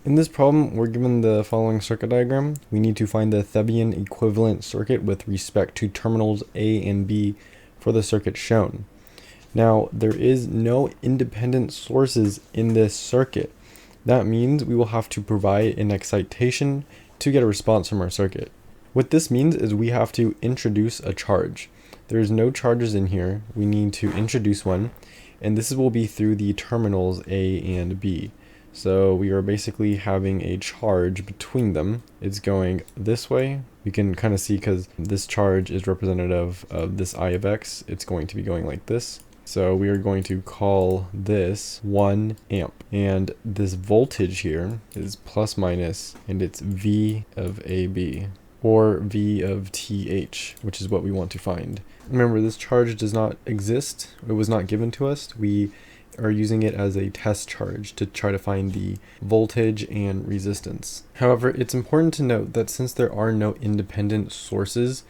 In this problem, we're given the following circuit diagram. We need to find the Thévenin equivalent circuit with respect to terminals A and B for the circuit shown. Now, there is no independent sources in this circuit. That means we will have to provide an excitation to get a response from our circuit. What this means is we have to introduce a charge. There's no charges in here. We need to introduce one, and this will be through the terminals A and B. So we are basically having a charge between them. It's going this way. You can kind of see because this charge is representative of this I of x, it's going to be going like this. So we are going to call this 1 amp. And this voltage here is plus minus, and it's V of AB, or V of TH, which is what we want to find. Remember, this charge does not exist. It was not given to us. We are using it as a test charge to try to find the voltage and resistance. However, it's important to note that since there are no independent sources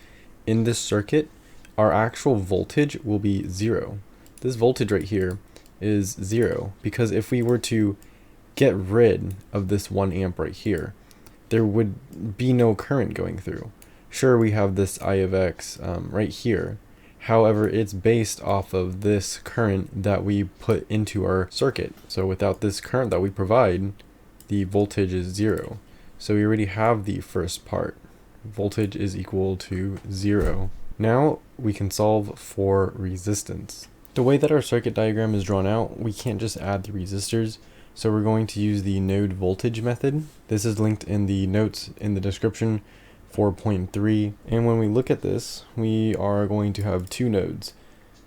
in this circuit, our actual voltage will be 0. This voltage right here is 0 because if we were to get rid of this 1 amp right here, there would be no current going through. Sure, we have this I of x right here. However, it's based off of this current that we put into our circuit. So without this current that we provide, the voltage is 0. So we already have the first part. Voltage is equal to 0. Now we can solve for resistance. The way that our circuit diagram is drawn out, we can't just add the resistors. So we're going to use the node voltage method. This is linked in the notes in the description. 4.3, and when we look at this, we are going to have two nodes.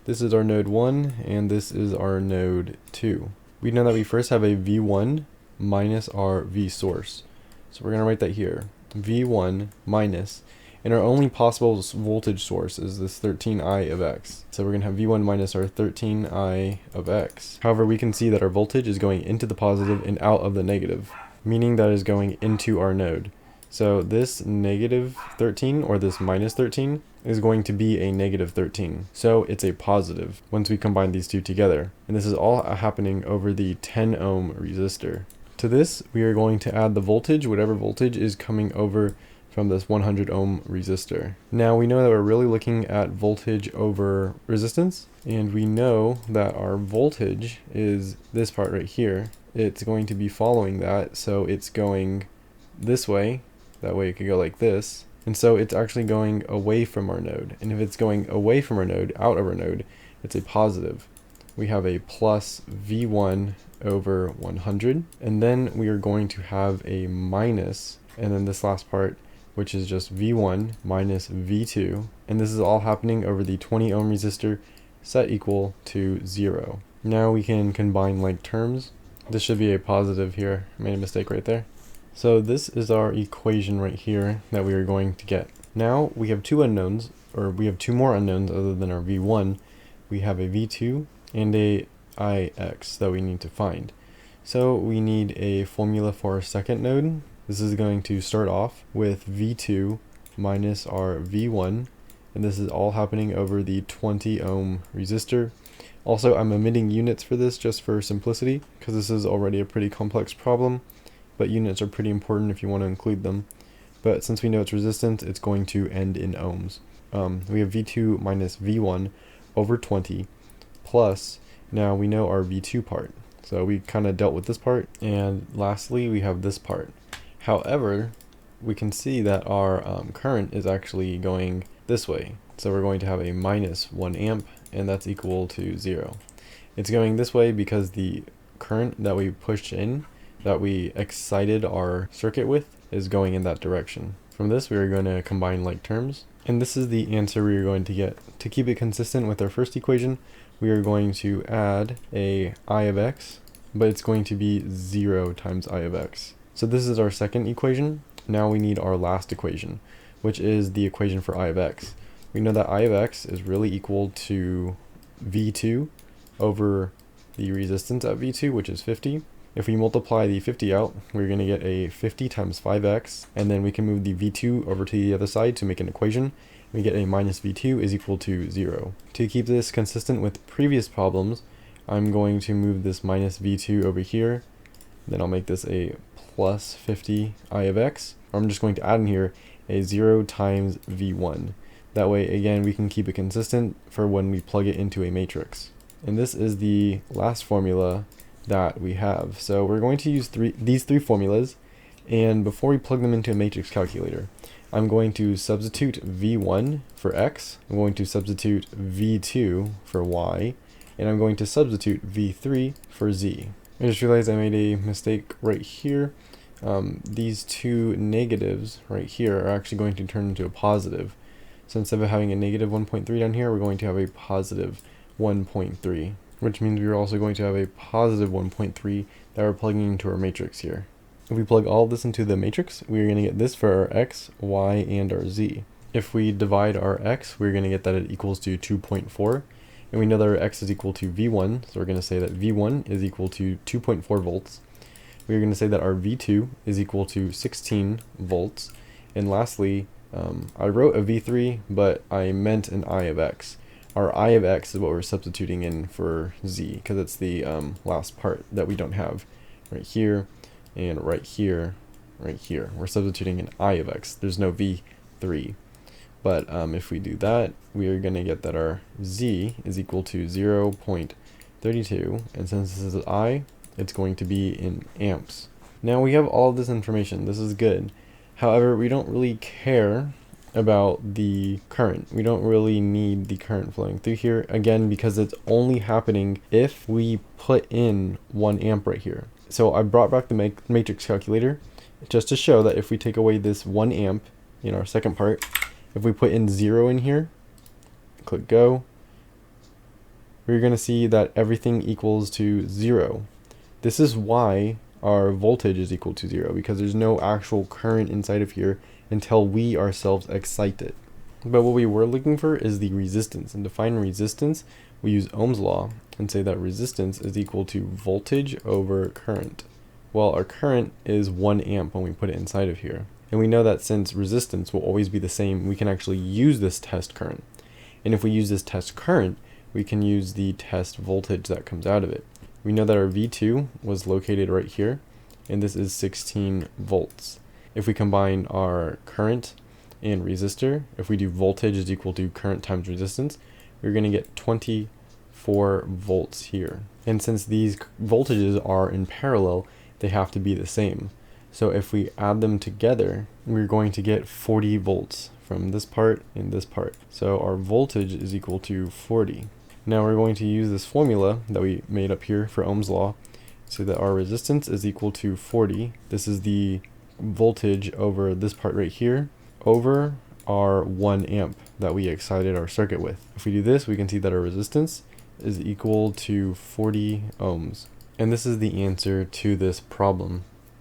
This is our node 1 and this is our node 2. We know that we first have a V1 minus our V source. So we're going to write that here. V1 minus, and our only possible voltage source is this 13I of x. So we're going to have V1 minus our 13I of x. However, we can see that our voltage is going into the positive and out of the negative, meaning that is going into our node. So this negative 13 or this minus 13 is going to be a negative 13. So it's a positive once we combine these two together. And this is all happening over the 10 ohm resistor. To this, we are going to add the voltage, whatever voltage is coming over from this 100 ohm resistor. Now we know that we're really looking at voltage over resistance. And we know that our voltage is this part right here. It's going to be following that. So it's going this way. That way it could go like this. And so it's actually going away from our node. And if it's going away from our node, out of our node, it's a positive. We have a plus V1 over 100. And then we are going to have a minus, and then this last part, which is just V1 minus V2. And this is all happening over the 20 ohm resistor set equal to 0. Now we can combine like terms. This should be a positive here. I made a mistake right there. So this is our equation right here that we are going to get. Now we have two unknowns, or we have two more unknowns other than our V1. We have a V2 and a Ix that we need to find. So we need a formula for our second node. This is going to start off with V2 minus our V1, and this is all happening over the 20 ohm resistor. Also, I'm omitting units for this just for simplicity, because this is already a pretty complex problem. But units are pretty important if you want to include them. But since we know it's resistance, it's going to end in ohms. We have V2 minus V1 over 20 plus, now we know our V2 part. So we kind of dealt with this part. And lastly, we have this part. However, we can see that our current is actually going this way. So we're going to have a minus 1 amp, and that's equal to 0. It's going this way because the current that we pushed in, that we excited our circuit with, is going in that direction. From this, we are going to combine like terms, and this is the answer we are going to get. To keep it consistent with our first equation, we are going to add a I of x, but it's going to be 0 times I of x. So this is our second equation. Now we need our last equation, which is the equation for I of x. We know that I of x is really equal to V2 over the resistance at V2, which is 50. If we multiply the 50 out, we're going to get a 50 times 5x, and then we can move the V2 over to the other side to make an equation. We get a minus V2 is equal to 0. To keep this consistent with previous problems, I'm going to move this minus V2 over here, Then I'll make this a plus 50 I of x. I'm just going to add in here a 0 times v1. That way, again, we can keep it consistent for when we plug it into a matrix. And this is the last formula that we have. So we're going to use these three formulas, and before we plug them into a matrix calculator, I'm going to substitute v1 for x, I'm going to substitute v2 for y, and I'm going to substitute v3 for z. I just realized I made a mistake right here. These two negatives right here are actually going to turn into a positive. So instead of having a negative 1.3 down here, we're going to have a positive 1.3, which means we're also going to have a positive 1.3 that we're plugging into our matrix here. If we plug all of this into the matrix, we're going to get this for our x, y, and our z. If we divide our x, we're going to get that it equals to 2.4. And we know that our x is equal to v1, so we're going to say that v1 is equal to 2.4 volts. We're going to say that our v2 is equal to 16 volts. And lastly, I wrote a v3, but I meant an I of x. Our I of x is what we're substituting in for z, because it's the last part that we don't have right here, and right here, right here. We're substituting an I of x. There's no v3. But if we do that, we are going to get that our z is equal to 0.32, and since this is I, it's going to be in amps. Now we have all this information. This is good. However, we don't really care about the current. We don't really need the current flowing through here, again, because it's only happening if we put in 1 amp right here. So I brought back the matrix calculator just to show that if we take away this 1 amp in our second part, if we put in 0 in here, click go, we're going to see that everything equals to 0. This is why our voltage is equal to 0, because there's no actual current inside of here until we ourselves excite it. But what we were looking for is the resistance, and to find resistance, we use Ohm's law and say that resistance is equal to voltage over current. Well, our current is 1 amp when we put it inside of here. And we know that since resistance will always be the same, we can actually use this test current. And if we use this test current, we can use the test voltage that comes out of it. We know that our V2 was located right here, and this is 16 volts. If we combine our current and resistor, if we do voltage is equal to current times resistance, we're going to get 24 volts here. And since these voltages are in parallel, they have to be the same. So if we add them together, we're going to get 40 volts from this part and this part. So our voltage is equal to 40. Now we're going to use this formula that we made up here for Ohm's law, so that our resistance is equal to 40. This is the voltage over this part right here, over our 1 amp that we excited our circuit with. If we do this, we can see that our resistance is equal to 40 ohms. And this is the answer to this problem.